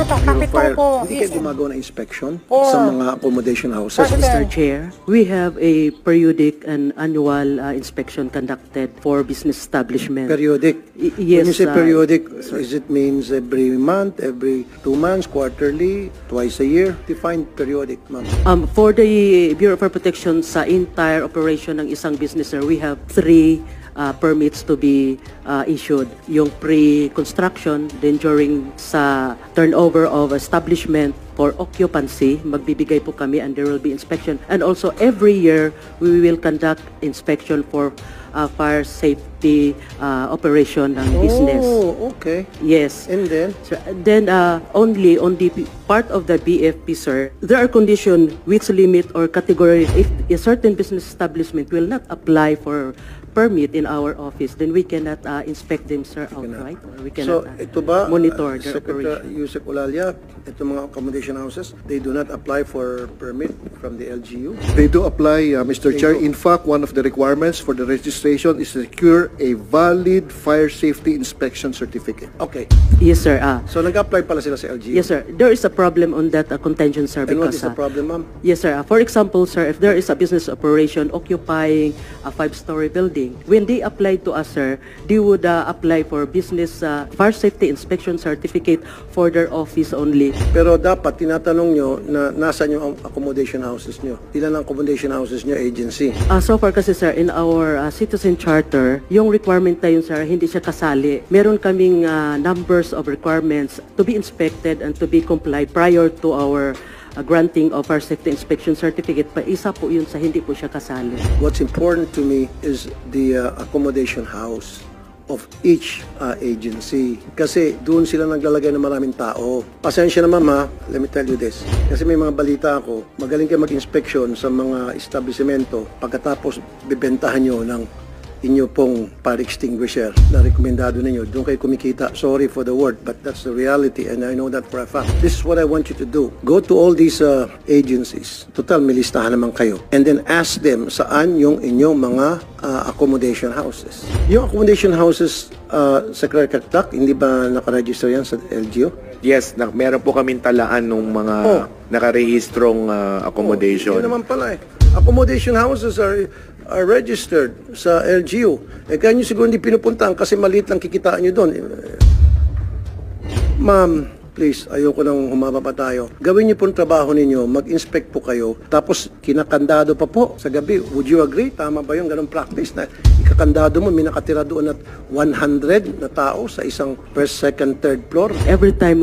Hindi kayo gumagawa ng inspection sa mga accommodation houses? Mr. Chair, we have a periodic and annual inspection conducted for business establishment. Periodic? Yes. When you say periodic, is it means every month, every 2 months, quarterly, twice a year? Define periodic, ma'am. For the Bureau of Fire Protection sa entire operation ng isang business, sir, we have 3 permits to be issued. Yung pre-construction, then during sa turnover of establishment for occupancy, magbibigay po kami and there will be inspection. And also every year, we will conduct inspection for fire safety operation ng business. Oh, okay. Yes. And then? Sir, then only on the part of the BFP, sir, there are conditions which limit or category. If a certain business establishment will not apply for permit in our office, then we cannot inspect them, sir, outright. Or we cannot ito ba, monitor their Secretary operation. Yusek Olalia, itong mga accommodation houses, they do not apply for permit from the LGU? They do apply, Mr. Chair. In fact, one of the requirements for the registration is to secure a valid fire safety inspection certificate. Okay. Yes, sir. So nag-apply pala sila sa LGU? Yes, sir. There is a problem on that contention, sir. And what is Because, the problem, ma'am? yes, sir. For example, sir, if there is a business operation occupying a 5-story building, when they apply to us, sir, they would apply for business fire safety inspection certificate for their office only. Pero dapat tinatanong nyo na nasaan yung accommodation houses nyo. Ilan ang accommodation houses nyo agency? So far kasi, sir, in our citizen charter, yung requirement na yun, sir, hindi siya kasali. Meron kaming numbers of requirements to be inspected and to be complied prior to our granting of our safety inspection certificate. Pa isa po yun sa hindi po siya kasali. What's important to me is the accommodation house of each agency. Kasi doon sila naglalagay ng maraming tao. Pasensya naman, ma, let me tell you this. Kasi may mga balita ako, magaling kayo mag-inspection sa mga establishmento pagkatapos bibentahan nyo ng inyo pong fire extinguisher na rekomendado ninyo. Doon kayo kumikita. Sorry for the word, but that's the reality and I know that for a fact. This is what I want you to do. Go to all these agencies. Total, may listahan naman kayo. And then ask them saan yung inyong mga accommodation houses. Yung accommodation houses, Secretary Kaktak, hindi ba nakaregister yan sa LGU? Yes, meron po kaming talaan ng mga nakarehistrong accommodation. Yun naman pala eh. Accommodation houses are registered sa LGU. Kaya nyo siguro hindi pinupuntahan kasi maliit lang kikitaan nyo doon. Ma'am, please, ayoko nang humaba pa tayo. Gawin niyo po ang trabaho ninyo, mag-inspect po kayo, tapos kinakandado pa po sa gabi. Would you agree? Tama ba yung ganong practice na ikakandado mo, may nakatira doon at 100 na tao sa isang first, second, third floor? Every time